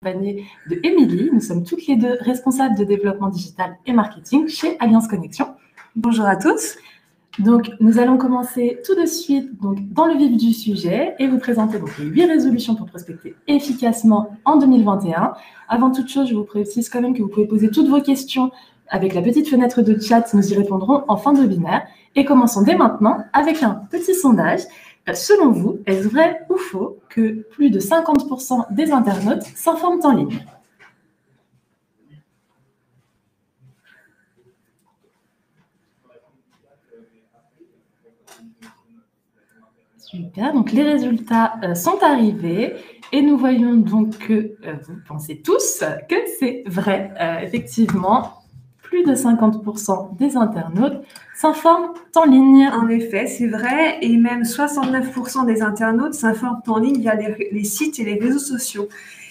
accompagnée de Émilie. Nous sommes toutes les deux responsables de développement digital et marketing chez Alliance Connexion. Bonjour à tous. Donc, nous allons commencer tout de suite dans le vif du sujet et vous présenter les 8 résolutions pour prospecter efficacement en 2021. Avant toute chose, je vous précise quand même que vous pouvez poser toutes vos questions avec la petite fenêtre de chat. Nous y répondrons en fin de webinaire. Et commençons dès maintenant avec un petit sondage. Selon vous, est-ce vrai ou faux que plus de 50% des internautes s'informent en ligne ? Super, donc les résultats sont arrivés et nous voyons donc que vous pensez tous que c'est vrai. Effectivement, plus de 50% des internautes s'informent en ligne. En effet, c'est vrai, et même 69% des internautes s'informent en ligne via les sites et les réseaux sociaux.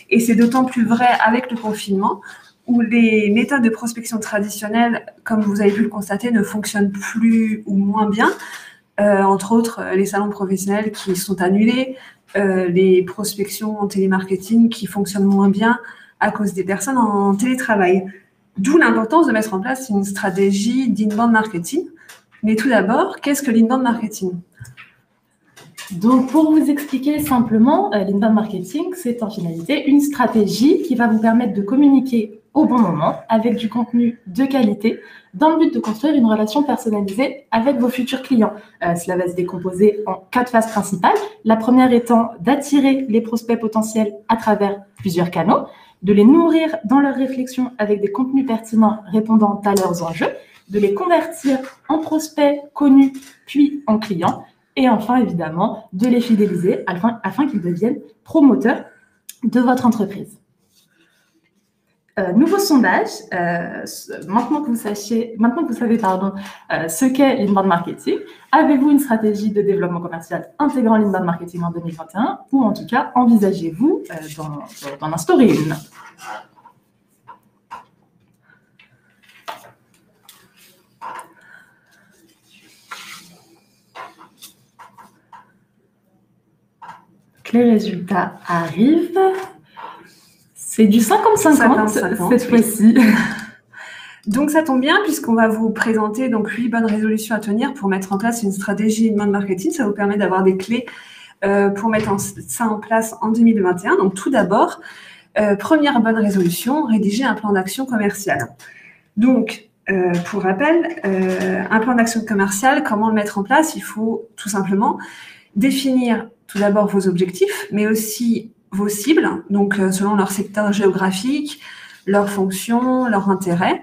Et c'est d'autant plus vrai avec le confinement, où les méthodes de prospection traditionnelles, comme vous avez pu le constater, ne fonctionnent plus ou moins bien. Entre autres, les salons professionnels qui sont annulés, les prospections en télémarketing qui fonctionnent moins bien à cause des personnes en télétravail. D'où l'importance de mettre en place une stratégie d'inbound marketing. Mais tout d'abord, qu'est-ce que l'inbound marketing ? Donc, pour vous expliquer simplement, l'inbound marketing, c'est en finalité une stratégie qui va vous permettre de communiquer au bon moment avec du contenu de qualité dans le but de construire une relation personnalisée avec vos futurs clients. Cela va se décomposer en 4 phases principales. La première étant d'attirer les prospects potentiels à travers plusieurs canaux, de les nourrir dans leur réflexion avec des contenus pertinents répondant à leurs enjeux, de les convertir en prospects connus puis en clients, et enfin, évidemment, de les fidéliser afin qu'ils deviennent promoteurs de votre entreprise. Nouveau sondage, maintenant que vous savez ce qu'est l'inbound marketing, avez-vous une stratégie de développement commercial intégrant l'inbound marketing en 2021 ou en tout cas, envisagez-vous d'en instaurer une ? Les résultats arrivent. C'est du 50-50 cette fois-ci. Donc, ça tombe bien puisqu'on va vous présenter 8 bonnes résolutions à tenir pour mettre en place une stratégie inbound marketing. Ça vous permet d'avoir des clés pour mettre ça en place en 2021. Donc, tout d'abord, première bonne résolution, rédiger un plan d'action commercial. Donc, pour rappel, un plan d'action commercial, comment le mettre en place ? Il faut tout simplement définir tout d'abord vos objectifs, mais aussi vos cibles, donc selon leur secteur géographique, leurs fonctions, leurs intérêts,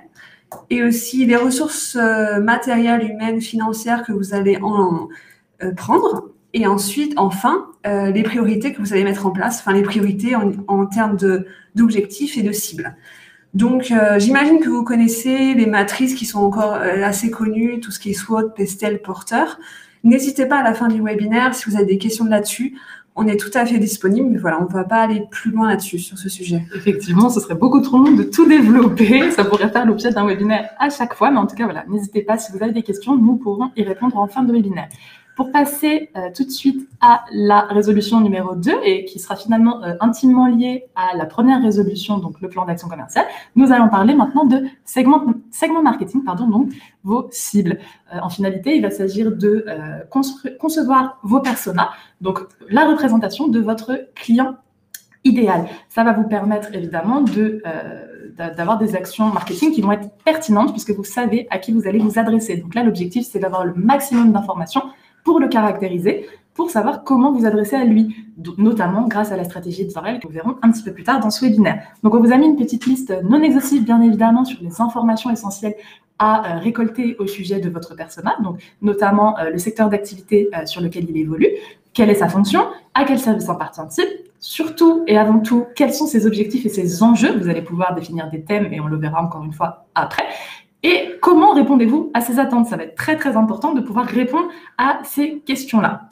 et aussi les ressources matérielles, humaines, financières que vous allez prendre, et ensuite, enfin, les priorités que vous allez mettre en place, enfin les priorités en termes d'objectifs et de cibles. Donc, j'imagine que vous connaissez les matrices qui sont encore assez connues, tout ce qui est SWOT, PESTEL, Porter. N'hésitez pas à la fin du webinaire, si vous avez des questions là-dessus, on est tout à fait disponible, mais voilà, on ne va pas aller plus loin là-dessus, sur ce sujet. Effectivement, ce serait beaucoup trop long de tout développer, ça pourrait faire l'objet d'un webinaire à chaque fois, mais en tout cas, voilà, n'hésitez pas, si vous avez des questions, nous pourrons y répondre en fin de webinaire. Pour passer tout de suite à la résolution numéro 2, et qui sera finalement intimement liée à la première résolution, donc le plan d'action commerciale, nous allons parler maintenant de segment marketing, donc vos cibles. En finalité, il va s'agir de concevoir vos personas, donc la représentation de votre client idéal. Ça va vous permettre évidemment d'avoir des actions marketing qui vont être pertinentes puisque vous savez à qui vous allez vous adresser. Donc là, l'objectif, c'est d'avoir le maximum d'informations pour le caractériser, pour savoir comment vous adresser à lui, notamment grâce à la stratégie éditoriale que nous verrons un petit peu plus tard dans ce webinaire. Donc, on vous a mis une petite liste non exhaustive, bien évidemment, sur les informations essentielles à récolter au sujet de votre persona, donc notamment le secteur d'activité sur lequel il évolue, quelle est sa fonction, à quel service appartient-il, surtout et avant tout, quels sont ses objectifs et ses enjeux. Vous allez pouvoir définir des thèmes et on le verra encore une fois après. Et comment répondez-vous à ces attentes ? Ça va être très, très important de pouvoir répondre à ces questions-là.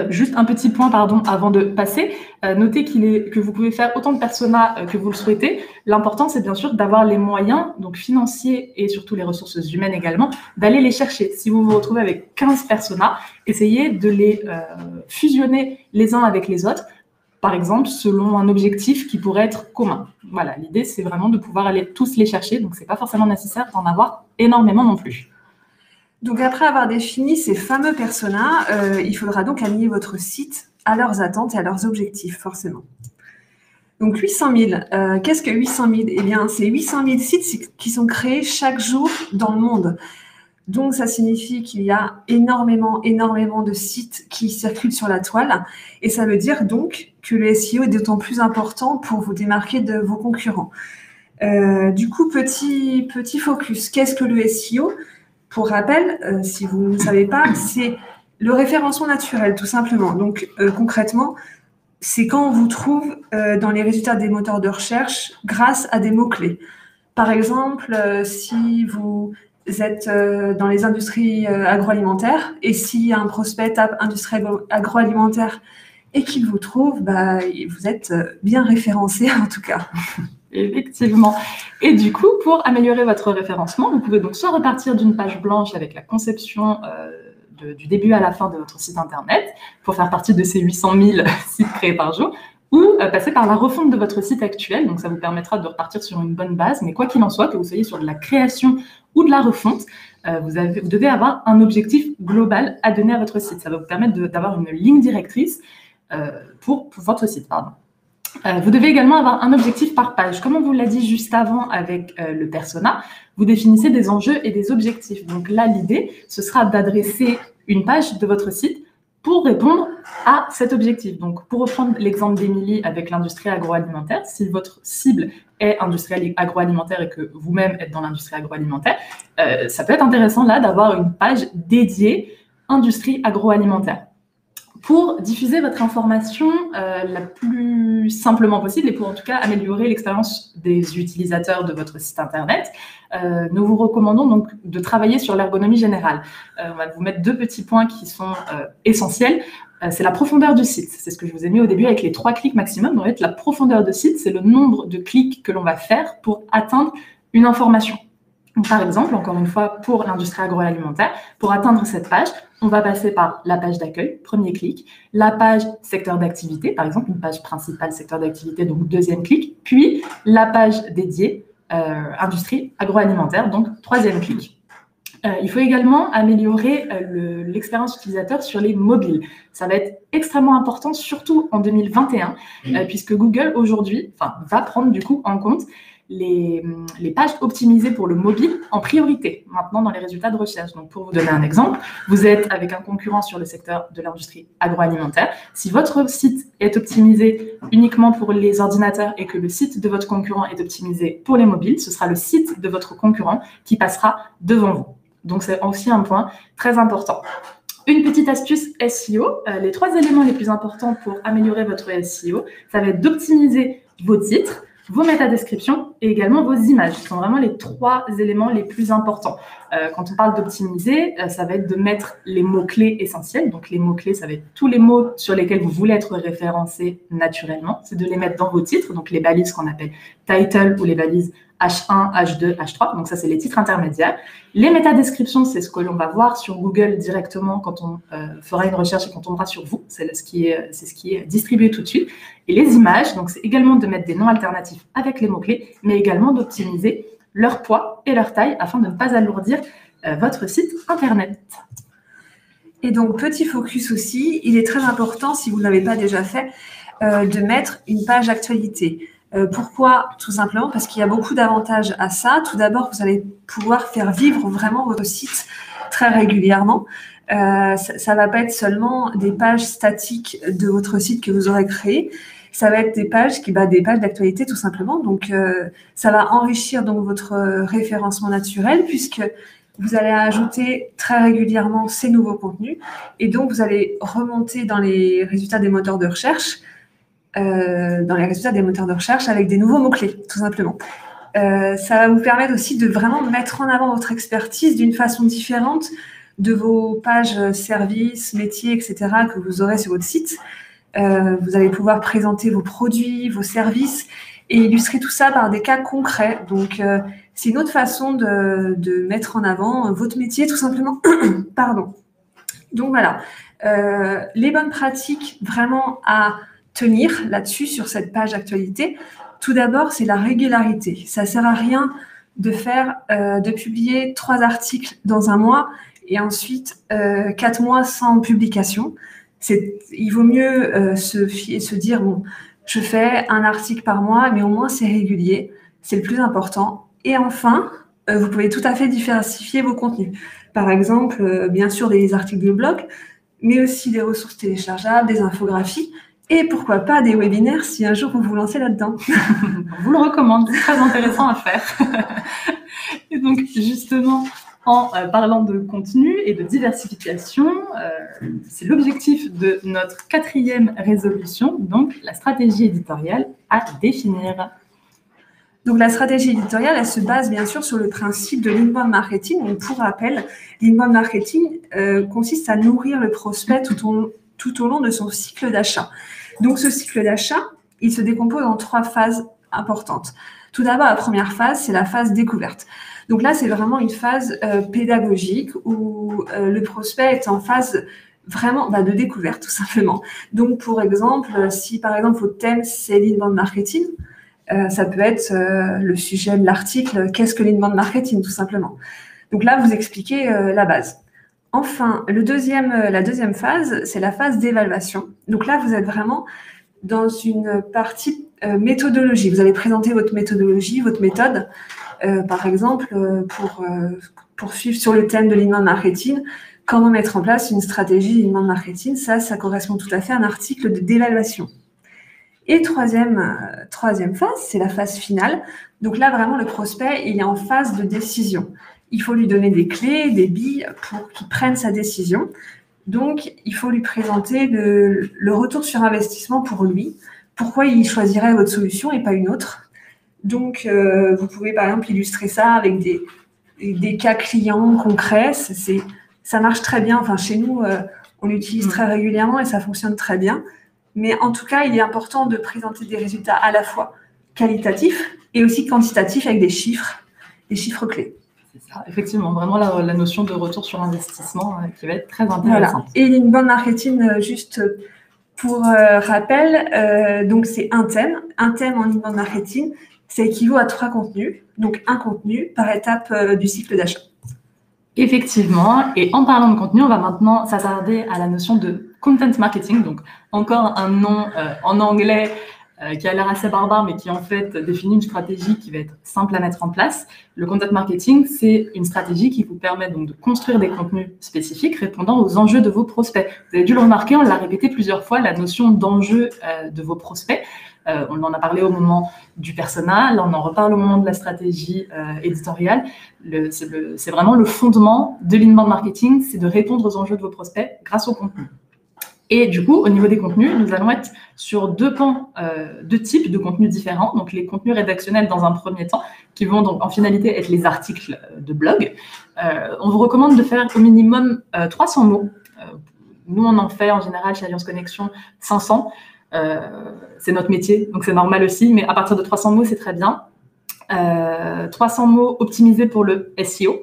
Juste un petit point, avant de passer. Notez que vous pouvez faire autant de personas que vous le souhaitez. L'important, c'est bien sûr d'avoir les moyens, donc financiers et surtout les ressources humaines également, d'aller les chercher. Si vous vous retrouvez avec 15 personas, essayez de les fusionner les uns avec les autres. par exemple, selon un objectif qui pourrait être commun. Voilà, l'idée, c'est vraiment de pouvoir aller tous les chercher, donc c'est pas forcément nécessaire d'en avoir énormément non plus. Donc, après avoir défini ces fameux personas, il faudra donc aligner votre site à leurs attentes et à leurs objectifs, forcément. Donc, 800 000. Qu'est-ce que 800 000? Eh bien, c'est 800 000 sites qui sont créés chaque jour dans le monde. Donc, ça signifie qu'il y a énormément de sites qui circulent sur la toile. Et ça veut dire donc que le SEO est d'autant plus important pour vous démarquer de vos concurrents. Du coup, petit focus. Qu'est-ce que le SEO? Pour rappel, si vous ne savez pas, c'est le référencement naturel, tout simplement. Donc, concrètement, c'est quand on vous trouve dans les résultats des moteurs de recherche grâce à des mots-clés. Par exemple, si vous êtes dans les industries agroalimentaires et si un prospect tape industrie agroalimentaire et qu'il vous trouve, vous êtes bien référencé en tout cas. Effectivement. Et du coup, pour améliorer votre référencement, vous pouvez donc soit repartir d'une page blanche avec la conception du début à la fin de votre site internet pour faire partie de ces 800 000 sites créés par jour, ou passer par la refonte de votre site actuel. Donc, ça vous permettra de repartir sur une bonne base. Mais quoi qu'il en soit, que vous soyez sur de la création ou de la refonte, vous devez avoir un objectif global à donner à votre site. Ça va vous permettre d'avoir une ligne directrice pour votre site. Vous devez également avoir un objectif par page. Comme on vous l'a dit juste avant avec le persona, vous définissez des enjeux et des objectifs. Donc là, l'idée, ce sera d'adresser une page de votre site pour répondre à cet objectif. Donc, pour reprendre l'exemple d'Émilie avec l'industrie agroalimentaire, si votre cible est industrie agroalimentaire et que vous-même êtes dans l'industrie agroalimentaire, ça peut être intéressant là d'avoir une page dédiée industrie agroalimentaire. Pour diffuser votre information la plus simplement possible et pour en tout cas améliorer l'expérience des utilisateurs de votre site internet, nous vous recommandons donc de travailler sur l'ergonomie générale. On va vous mettre deux petits points qui sont essentiels. C'est la profondeur du site. C'est ce que je vous ai mis au début avec les 3 clics maximum. En fait, la profondeur de site, c'est le nombre de clics que l'on va faire pour atteindre une information. Donc, par exemple, encore une fois, pour l'industrie agroalimentaire, pour atteindre cette page, on va passer par la page d'accueil, premier clic, la page secteur d'activité, par exemple, une page principale secteur d'activité, donc deuxième clic, puis la page dédiée industrie agroalimentaire, donc troisième clic. Il faut également améliorer l'expérience utilisateur sur les mobiles. Ça va être extrêmement important, surtout en 2021, puisque Google aujourd'hui va prendre du coup en compte les pages optimisées pour le mobile en priorité, maintenant dans les résultats de recherche. Donc, pour vous donner un exemple, vous êtes avec un concurrent sur le secteur de l'industrie agroalimentaire. Si votre site est optimisé uniquement pour les ordinateurs et que le site de votre concurrent est optimisé pour les mobiles, ce sera le site de votre concurrent qui passera devant vous. Donc, c'est aussi un point très important. Une petite astuce SEO, les 3 éléments les plus importants pour améliorer votre SEO, ça va être d'optimiser vos titres, vos métadescriptions et également vos images. Ce sont vraiment les 3 éléments les plus importants. Quand on parle d'optimiser, ça va être de mettre les mots-clés essentiels. Donc, les mots-clés, ça va être tous les mots sur lesquels vous voulez être référencé naturellement. C'est de les mettre dans vos titres, donc les balises qu'on appelle title ou les balises H1, H2, H3. Donc, ça, c'est les titres intermédiaires. Les métadescriptions, c'est ce que l'on va voir sur Google directement quand on fera une recherche et qu'on tombera sur vous. C'est ce qui est distribué tout de suite. Et les images, donc c'est également de mettre des noms alternatifs avec les mots-clés, mais également d'optimiser leur poids et leur taille afin de ne pas alourdir votre site internet. Et donc, petit focus aussi, il est très important, si vous ne l'avez pas déjà fait, de mettre une page actualité. Pourquoi? Tout simplement parce qu'il y a beaucoup d'avantages à ça. Tout d'abord, vous allez pouvoir faire vivre vraiment votre site très régulièrement. Ça ne va pas être seulement des pages statiques de votre site que vous aurez créé. Ça va être des pages d'actualité tout simplement. Donc, ça va enrichir donc votre référencement naturel puisque vous allez ajouter très régulièrement ces nouveaux contenus et donc vous allez remonter dans les résultats des moteurs de recherche, avec des nouveaux mots-clés, tout simplement. Ça va vous permettre aussi de vraiment mettre en avant votre expertise d'une façon différente de vos pages services, métiers, etc. que vous aurez sur votre site. Vous allez pouvoir présenter vos produits, vos services et illustrer tout ça par des cas concrets. Donc, c'est une autre façon de mettre en avant votre métier, tout simplement. Pardon. Donc, voilà. Les bonnes pratiques vraiment à tenir là-dessus, sur cette page actualité. Tout d'abord, c'est la régularité. Ça ne sert à rien de publier 3 articles dans un mois et ensuite 4 mois sans publication. Il vaut mieux se dire, bon, je fais un article par mois, mais au moins c'est régulier, c'est le plus important. Et enfin, vous pouvez tout à fait diversifier vos contenus. Par exemple, bien sûr, des articles de blog, mais aussi des ressources téléchargeables, des infographies, et pourquoi pas des webinaires si un jour vous vous lancez là-dedans. On vous le recommande, c'est très intéressant à faire. Et donc, justement, en parlant de contenu et de diversification, c'est l'objectif de notre 4e résolution, donc la stratégie éditoriale à définir. Donc, la stratégie éditoriale, elle se base bien sûr sur le principe de l'inbound marketing. Donc, pour rappel, l'inbound marketing consiste à nourrir le prospect tout au long de son cycle d'achat. Donc, ce cycle d'achat, il se décompose en 3 phases importantes. Tout d'abord, la première phase, c'est la phase découverte. Donc là, c'est vraiment une phase pédagogique où le prospect est en phase vraiment de découverte, tout simplement. Donc, pour exemple, si par exemple votre thème, c'est l'inbound marketing, ça peut être le sujet de l'article « Qu'est-ce que l'inbound marketing ?» tout simplement. Donc là, vous expliquez la base. Enfin, la deuxième phase, c'est la phase d'évaluation. Donc là, vous êtes vraiment dans une partie méthodologie. Vous allez présenter votre méthodologie, votre méthode. Par exemple, pour suivre sur le thème de l'inbound marketing, comment mettre en place une stratégie d'inbound marketing. Ça correspond tout à fait à un article d'évaluation. Et troisième phase, c'est la phase finale. Donc là, vraiment, le prospect, il est en phase de décision. Il faut lui donner des clés, des billes pour qu'il prenne sa décision. Donc, il faut lui présenter le retour sur investissement pour lui. Pourquoi il choisirait votre solution et pas une autre. Donc, vous pouvez, par exemple, illustrer ça avec des cas clients concrets. Ça marche très bien. Enfin, chez nous, on l'utilise très régulièrement et ça fonctionne très bien. Mais en tout cas, il est important de présenter des résultats à la fois qualitatifs et aussi quantitatifs avec des chiffres clés. C'est ça, effectivement, vraiment la notion de retour sur investissement qui va être très intéressante. Voilà. Et l'inbound marketing, juste pour rappel, donc c'est un thème. Un thème en inbound marketing, ça équivaut à 3 contenus. Donc un contenu par étape du cycle d'achat. Effectivement, et en parlant de contenu, on va maintenant s'attarder à la notion de content marketing, donc encore un nom en anglais qui a l'air assez barbare, mais qui en fait définit une stratégie qui va être simple à mettre en place. Le content marketing, c'est une stratégie qui vous permet donc de construire des contenus spécifiques répondant aux enjeux de vos prospects. Vous avez dû le remarquer, on l'a répété plusieurs fois, la notion d'enjeu de vos prospects. On en a parlé au moment du persona, là on en reparle au moment de la stratégie éditoriale. C'est vraiment le fondement de l'inbound marketing, c'est de répondre aux enjeux de vos prospects grâce au contenu. Et du coup, au niveau des contenus, nous allons être sur 2 pans, 2 types de contenus différents. Donc, les contenus rédactionnels dans un premier temps, qui vont donc en finalité être les articles de blog. On vous recommande de faire au minimum 300 mots. Nous, on en fait en général chez Alliance Connexion 500. C'est notre métier, donc c'est normal aussi. Mais à partir de 300 mots, c'est très bien. 300 mots optimisés pour le SEO.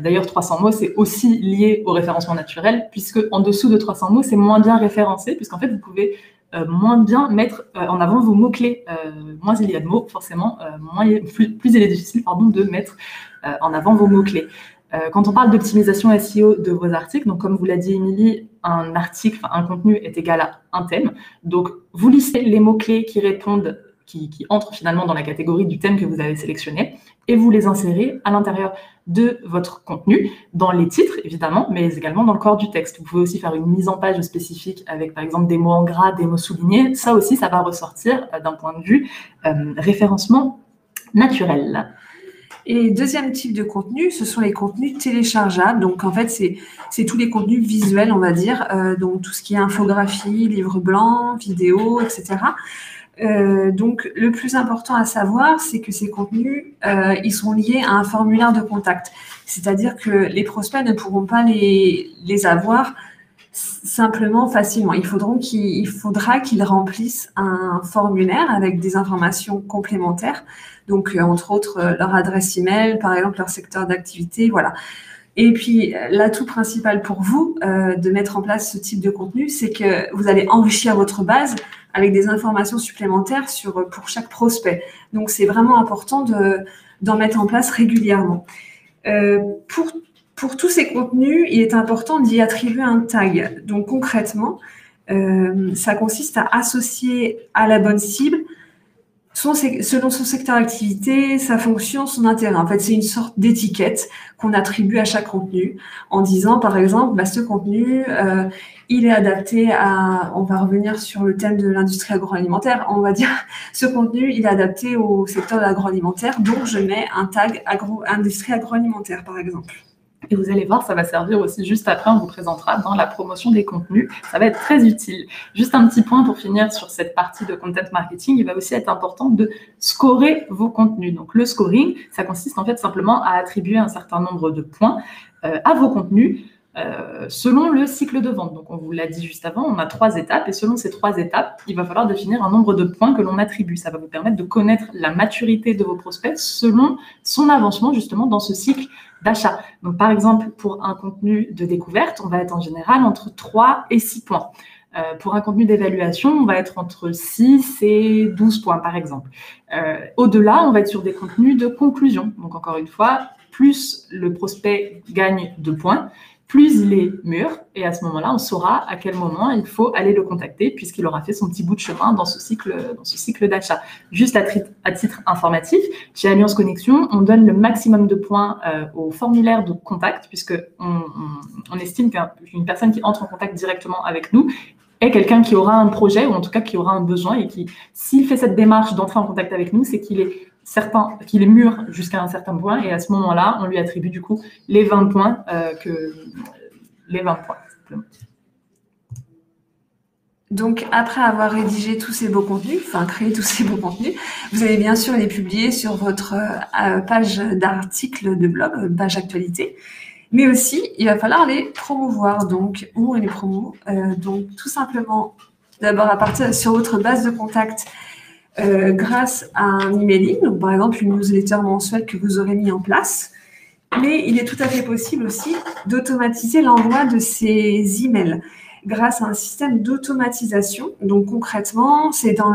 D'ailleurs, 300 mots, c'est aussi lié au référencement naturel, puisque en dessous de 300 mots, c'est moins bien référencé, puisqu'en fait, vous pouvez moins bien mettre en avant vos mots-clés. Moins il y a de mots, forcément, plus il est difficile de mettre en avant vos mots-clés. Quand on parle d'optimisation SEO de vos articles, donc comme vous l'a dit Émilie, un contenu est égal à un thème. Donc, vous listez les mots-clés qui répondent, qui entrent finalement dans la catégorie du thème que vous avez sélectionné, et vous les insérez à l'intérieur de votre contenu, dans les titres évidemment, mais également dans le corps du texte. Vous pouvez aussi faire une mise en page spécifique avec par exemple des mots en gras, des mots soulignés. Ça aussi, ça va ressortir d'un point de vue référencement naturel. Et deuxième type de contenu, ce sont les contenus téléchargeables. Donc, en fait, c'est tous les contenus visuels, on va dire, donc tout ce qui est infographie, livre blanc, vidéo, etc. Donc, le plus important à savoir, c'est que ces contenus, ils sont liés à un formulaire de contact. C'est-à-dire que les prospects ne pourront pas les avoir simplement, facilement. Il faudra qu'ils remplissent un formulaire avec des informations complémentaires. Donc, entre autres, leur adresse email, par exemple, leur secteur d'activité, voilà. Et puis, l'atout principal pour vous de mettre en place ce type de contenu, c'est que vous allez enrichir votre base avec des informations supplémentaires pour chaque prospect. Donc, c'est vraiment important d'en mettre en place régulièrement. Pour tous ces contenus, il est important d'y attribuer un tag. Donc, concrètement, ça consiste à associer à la bonne cible selon son secteur d'activité, sa fonction, son intérêt. En fait, c'est une sorte d'étiquette qu'on attribue à chaque contenu en disant, par exemple, ce contenu, il est adapté on va revenir sur le thème de l'industrie agroalimentaire, on va dire, ce contenu, il est adapté au secteur de l'agroalimentaire, donc je mets un tag industrie agroalimentaire, par exemple. Et vous allez voir, ça va servir aussi juste après, on vous présentera dans la promotion des contenus. Ça va être très utile. Juste un petit point pour finir sur cette partie de content marketing, il va aussi être important de scorer vos contenus. Donc le scoring, ça consiste en fait simplement à attribuer un certain nombre de points à vos contenus selon le cycle de vente. Donc on vous l'a dit juste avant, on a 3 étapes et selon ces 3 étapes, il va falloir définir un nombre de points que l'on attribue. Ça va vous permettre de connaître la maturité de vos prospects selon son avancement justement dans ce cycle d'achat. Donc, par exemple, pour un contenu de découverte, on va être en général entre 3 et 6 points. Pour un contenu d'évaluation, on va être entre 6 et 12 points, par exemple. Au-delà, on va être sur des contenus de conclusion. Donc, encore une fois, plus le prospect gagne de points, plus il est mûr, et à ce moment-là, on saura à quel moment il faut aller le contacter, puisqu'il aura fait son petit bout de chemin dans ce cycle d'achat. Juste à titre informatif, chez Alliance Connexion, on donne le maximum de points au formulaire de contact, puisqu'on estime qu'une personne qui entre en contact directement avec nous est quelqu'un qui aura un projet, ou en tout cas qui aura un besoin, et qui, s'il fait cette démarche d'entrer en contact avec nous, c'est qu'il est certain qu'il est mûr jusqu'à un certain point, et à ce moment-là, on lui attribue du coup les 20 points. Simplement. Donc, après avoir rédigé tous ces beaux contenus, créé tous ces beaux contenus, vous allez bien sûr les publier sur votre page d'article de blog, page actualité, mais aussi, il va falloir les promouvoir. Donc, où on les promeut donc, tout simplement, d'abord à partir sur votre base de contact, grâce à un emailing, donc par exemple une newsletter mensuelle que vous aurez mis en place. Mais il est tout à fait possible aussi d'automatiser l'envoi de ces emails grâce à un système d'automatisation. Donc concrètement, c'est dans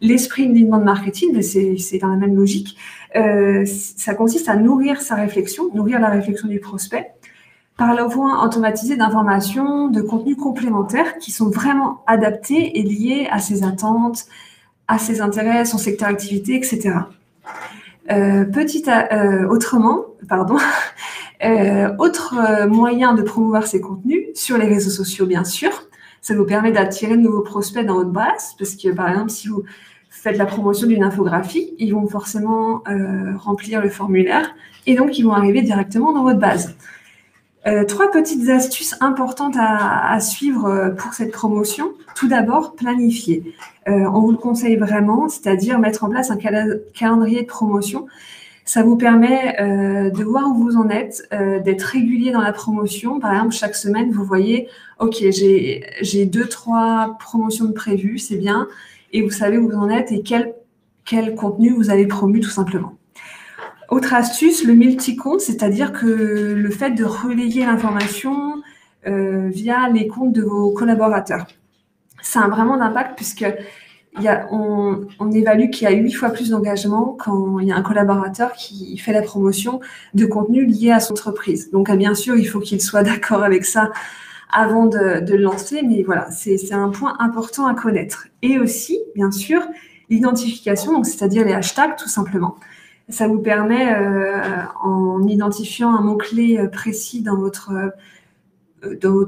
l'esprit d'inbound marketing, mais c'est dans la même logique. Ça consiste à nourrir la réflexion du prospect par l'envoi automatisé d'informations, de contenus complémentaires qui sont vraiment adaptés et liés à ses attentes, à ses intérêts, son secteur d'activité, etc. Autre moyen de promouvoir ces contenus, sur les réseaux sociaux, bien sûr. Ça vous permet d'attirer de nouveaux prospects dans votre base, parce que, par exemple, si vous faites la promotion d'une infographie, ils vont forcément remplir le formulaire, et donc ils vont arriver directement dans votre base. 3 petites astuces importantes à suivre pour cette promotion. Tout d'abord, planifier. On vous le conseille vraiment, c'est-à-dire mettre en place un calendrier de promotion. Ça vous permet de voir où vous en êtes, d'être régulier dans la promotion. Par exemple, chaque semaine, vous voyez, OK, j'ai 2-3 promotions de prévues, c'est bien, et vous savez où vous en êtes et quel contenu vous avez promu tout simplement. Autre astuce, le multi-compte, c'est-à-dire que le fait de relayer l'information via les comptes de vos collaborateurs. Ça a vraiment d'impact puisque on évalue qu'il y a 8 fois plus d'engagement quand il y a un collaborateur qui fait la promotion de contenu lié à son entreprise. Donc, bien sûr, il faut qu'il soit d'accord avec ça avant de le lancer, mais voilà, c'est un point important à connaître. Et aussi, bien sûr, l'identification, donc c'est-à-dire les hashtags, tout simplement. Ça vous permet, en identifiant un mot-clé précis dans votre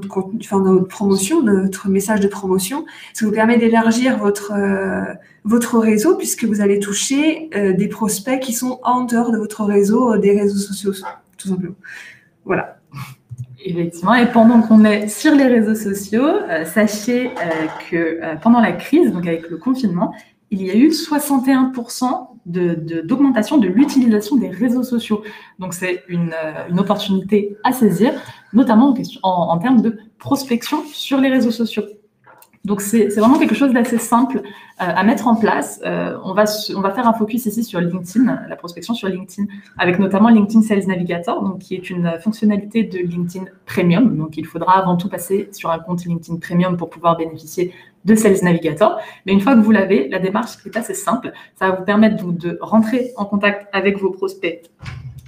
contenu, dans votre promotion, notre message de promotion, ça vous permet d'élargir votre réseau puisque vous allez toucher des prospects qui sont en dehors de votre réseau, des réseaux sociaux, tout simplement. Voilà. Effectivement, et pendant qu'on est sur les réseaux sociaux, sachez que pendant la crise, donc avec le confinement, il y a eu 61% d'augmentation de l'utilisation des réseaux sociaux. Donc, c'est une opportunité à saisir, notamment en termes de prospection sur les réseaux sociaux. Donc, c'est vraiment quelque chose d'assez simple à mettre en place. On va faire un focus ici sur LinkedIn, la prospection sur LinkedIn, avec notamment LinkedIn Sales Navigator, donc, qui est une fonctionnalité de LinkedIn Premium. Donc, il faudra avant tout passer sur un compte LinkedIn Premium pour pouvoir bénéficier de Sales Navigator. Mais une fois que vous l'avez, la démarche est assez simple. Ça va vous permettre donc de rentrer en contact avec vos prospects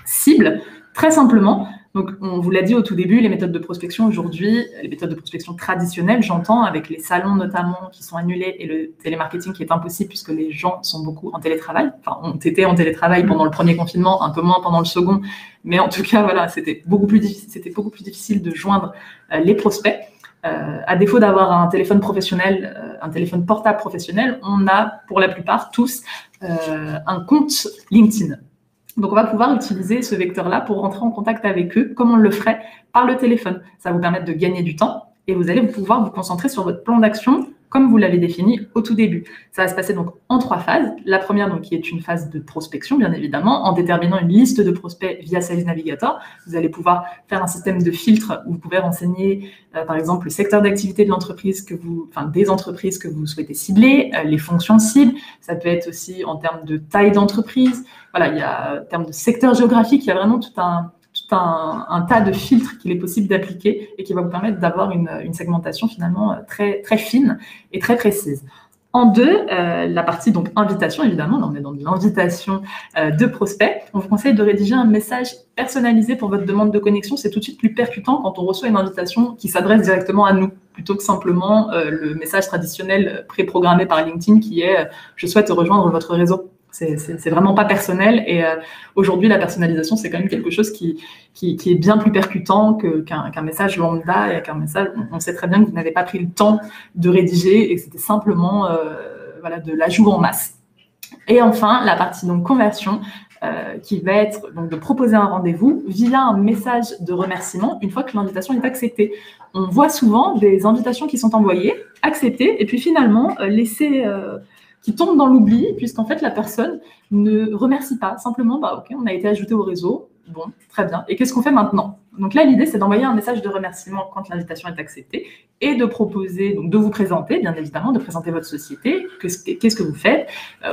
cibles, très simplement. Donc, on vous l'a dit au tout début, les méthodes de prospection aujourd'hui, les méthodes de prospection traditionnelles, j'entends, avec les salons notamment qui sont annulés et le télémarketing qui est impossible puisque les gens sont beaucoup en télétravail, enfin, ont été en télétravail pendant le premier confinement, un peu moins pendant le second, mais en tout cas, voilà, c'était beaucoup plus difficile de joindre les prospects. À défaut d'avoir un téléphone professionnel, un téléphone portable professionnel, on a pour la plupart tous un compte LinkedIn. Donc, on va pouvoir utiliser ce vecteur-là pour rentrer en contact avec eux, comme on le ferait par le téléphone. Ça va vous permettre de gagner du temps et vous allez pouvoir vous concentrer sur votre plan d'action comme vous l'avez défini au tout début. Ça va se passer donc en 3 phases. La première, donc, qui est une phase de prospection, bien évidemment, en déterminant une liste de prospects via Sales Navigator. Vous allez pouvoir faire un système de filtre où vous pouvez renseigner, par exemple, le secteur d'activité de l'entreprise des entreprises que vous souhaitez cibler, les fonctions cibles. Ça peut être aussi en termes de taille d'entreprise. Voilà, il y a en termes de secteur géographique, il y a vraiment tout un tas de filtres qu'il est possible d'appliquer et qui va vous permettre d'avoir une segmentation finalement très, très fine et très précise. En 2, la partie donc invitation, évidemment, là on est dans de l'invitation de prospects. On vous conseille de rédiger un message personnalisé pour votre demande de connexion. C'est tout de suite plus percutant quand on reçoit une invitation qui s'adresse directement à nous, plutôt que simplement le message traditionnel préprogrammé par LinkedIn qui est « je souhaite rejoindre votre réseau ». C'est vraiment pas personnel et aujourd'hui la personnalisation c'est quand même quelque chose qui est bien plus percutant qu'un message lambda et qu'un message, on sait très bien que vous n'avez pas pris le temps de rédiger et que c'était simplement de l'ajout en masse. Et enfin la partie donc conversion qui va être donc de proposer un rendez-vous via un message de remerciement une fois que l'invitation est acceptée. On voit souvent des invitations qui sont envoyées, acceptées et puis finalement laissées qui tombe dans l'oubli, puisqu'en fait, la personne ne remercie pas. Simplement, OK, on a été ajouté au réseau. Bon, très bien. Et qu'est-ce qu'on fait maintenant? Donc là, l'idée, c'est d'envoyer un message de remerciement quand l'invitation est acceptée et de proposer, donc de vous présenter, bien évidemment, de présenter votre société, qu'est-ce que vous faites,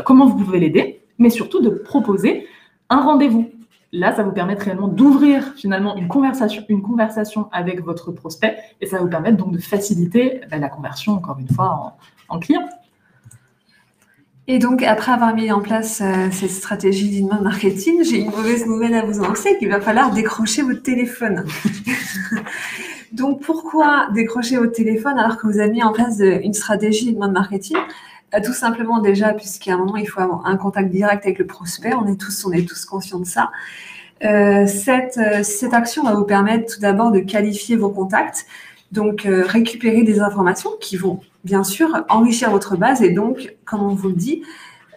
comment vous pouvez l'aider, mais surtout de proposer un rendez-vous. Là, ça vous permet réellement d'ouvrir finalement une conversation avec votre prospect et ça va vous permettre donc de faciliter la conversion, encore une fois, en client. Et donc, après avoir mis en place cette stratégie d'inbound marketing, j'ai une mauvaise nouvelle à vous annoncer, qu'il va falloir décrocher votre téléphone. Donc, pourquoi décrocher votre téléphone alors que vous avez mis en place une stratégie d'inbound marketing? Tout simplement déjà, puisqu'à un moment, il faut avoir un contact direct avec le prospect. On est tous conscients de ça. Cette action va vous permettre tout d'abord de qualifier vos contacts, donc récupérer des informations qui vont bien sûr enrichir votre base et donc, comme on vous le dit,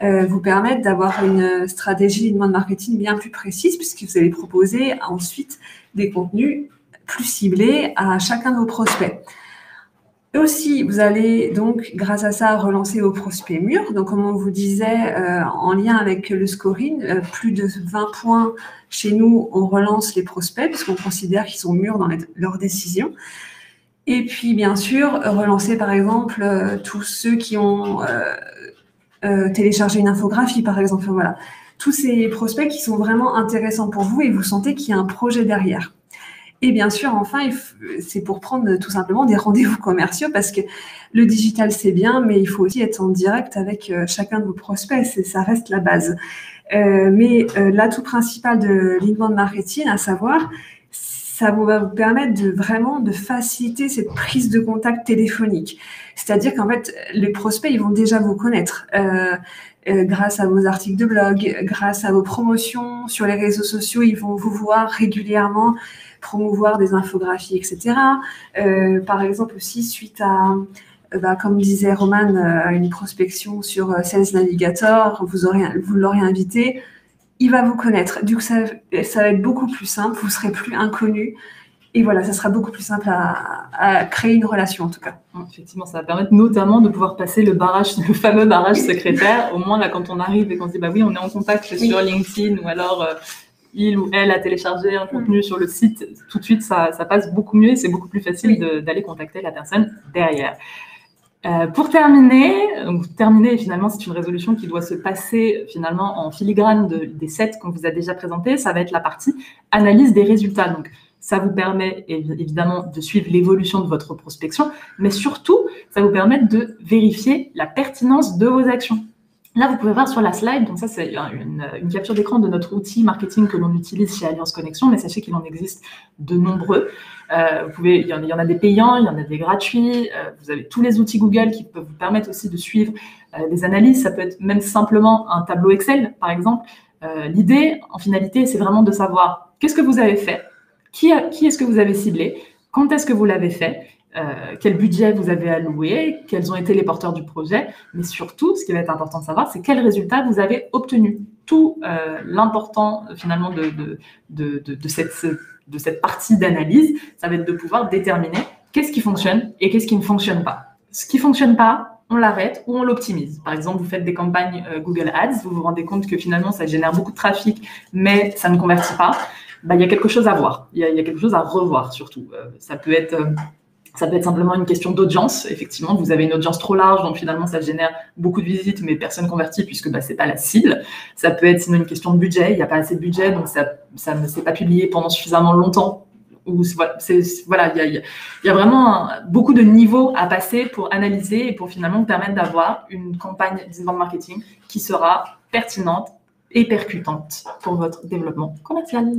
vous permettre d'avoir une stratégie d'inbound marketing bien plus précise puisque vous allez proposer ensuite des contenus plus ciblés à chacun de vos prospects. Et aussi, vous allez donc, grâce à ça, relancer vos prospects mûrs. Donc, comme on vous disait, en lien avec le scoring, plus de 20 points chez nous, on relance les prospects puisqu'on considère qu'ils sont mûrs dans leurs décisions. Et puis, bien sûr, relancer, par exemple, tous ceux qui ont téléchargé une infographie, par exemple. Voilà. Tous ces prospects qui sont vraiment intéressants pour vous et vous sentez qu'il y a un projet derrière. Et bien sûr, enfin, c'est pour prendre tout simplement des rendez-vous commerciaux parce que le digital, c'est bien, mais il faut aussi être en direct avec chacun de vos prospects. Ça reste la base. Mais l'atout principal de l'inbound marketing, à savoir, ça va vous permettre de faciliter cette prise de contact téléphonique. C'est-à-dire qu'en fait, les prospects, ils vont déjà vous connaître grâce à vos articles de blog, grâce à vos promotions sur les réseaux sociaux, ils vont vous voir régulièrement promouvoir des infographies, etc. Par exemple aussi, suite à, comme disait Roman, une prospection sur Sales Navigator, vous l'aurez invité, il va vous connaître. Du coup, ça va être beaucoup plus simple, vous serez plus inconnu. Et voilà, ça sera beaucoup plus simple à créer une relation, en tout cas. Effectivement, ça va permettre notamment de pouvoir passer le fameux barrage secrétaire. Au moins, là, quand on arrive et qu'on se dit, oui, on est en contact sur LinkedIn, ou alors il ou elle a téléchargé un contenu sur le site, tout de suite, ça passe beaucoup mieux et c'est beaucoup plus facile d'aller contacter la personne derrière. Pour terminer, finalement, c'est une résolution qui doit se passer finalement en filigrane des 7 qu'on vous a déjà présentés. Ça va être la partie analyse des résultats. Donc, ça vous permet évidemment de suivre l'évolution de votre prospection, mais surtout, ça vous permet de vérifier la pertinence de vos actions. Là, vous pouvez voir sur la slide, donc ça c'est une capture d'écran de notre outil marketing que l'on utilise chez Alliance Connexion, mais sachez qu'il en existe de nombreux. Il y en a des payants, il y en a des gratuits, vous avez tous les outils Google qui peuvent vous permettre aussi de suivre des analyses, ça peut être même simplement un tableau Excel par exemple. L'idée, en finalité, c'est vraiment de savoir qu'est-ce que vous avez fait, qui est-ce que vous avez ciblé, quand est-ce que vous l'avez fait, quel budget vous avez alloué, quels ont été les porteurs du projet, mais surtout, ce qui va être important de savoir, c'est quels résultats vous avez obtenus. Tout l'important finalement de cette partie d'analyse, ça va être de pouvoir déterminer qu'est-ce qui fonctionne et qu'est-ce qui ne fonctionne pas. Ce qui ne fonctionne pas, on l'arrête ou on l'optimise. Par exemple, vous faites des campagnes Google Ads, vous vous rendez compte que finalement, ça génère beaucoup de trafic, mais ça ne convertit pas. Il y a quelque chose à voir, il y a quelque chose à revoir surtout. Ça peut être simplement une question d'audience. Effectivement, vous avez une audience trop large, donc finalement, ça génère beaucoup de visites, mais personne convertit puisque c'est pas la cible. Ça peut être sinon une question de budget. Il n'y a pas assez de budget, donc ça ne s'est pas publié pendant suffisamment longtemps. Il y a vraiment beaucoup de niveaux à passer pour analyser et pour finalement vous permettre d'avoir une campagne d'inbound marketing qui sera pertinente et percutante pour votre développement commercial.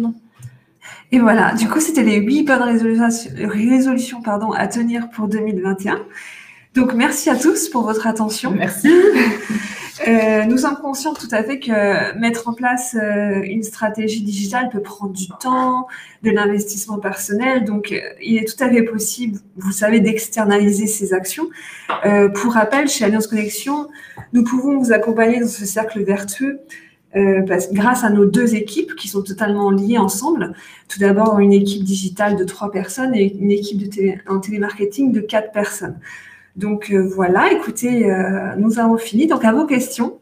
Et voilà, du coup, c'était les 8 bonnes résolutions à tenir pour 2021. Donc, merci à tous pour votre attention. Merci. Nous sommes conscients tout à fait que mettre en place une stratégie digitale peut prendre du temps, de l'investissement personnel. Donc, il est tout à fait possible, vous savez, d'externaliser ces actions. Pour rappel, chez Alliance Connexion, nous pouvons vous accompagner dans ce cercle vertueux grâce à nos 2 équipes qui sont totalement liées ensemble. Tout d'abord, une équipe digitale de 3 personnes et une équipe en télémarketing de 4 personnes. Donc voilà, écoutez, nous avons fini. Donc à vos questions.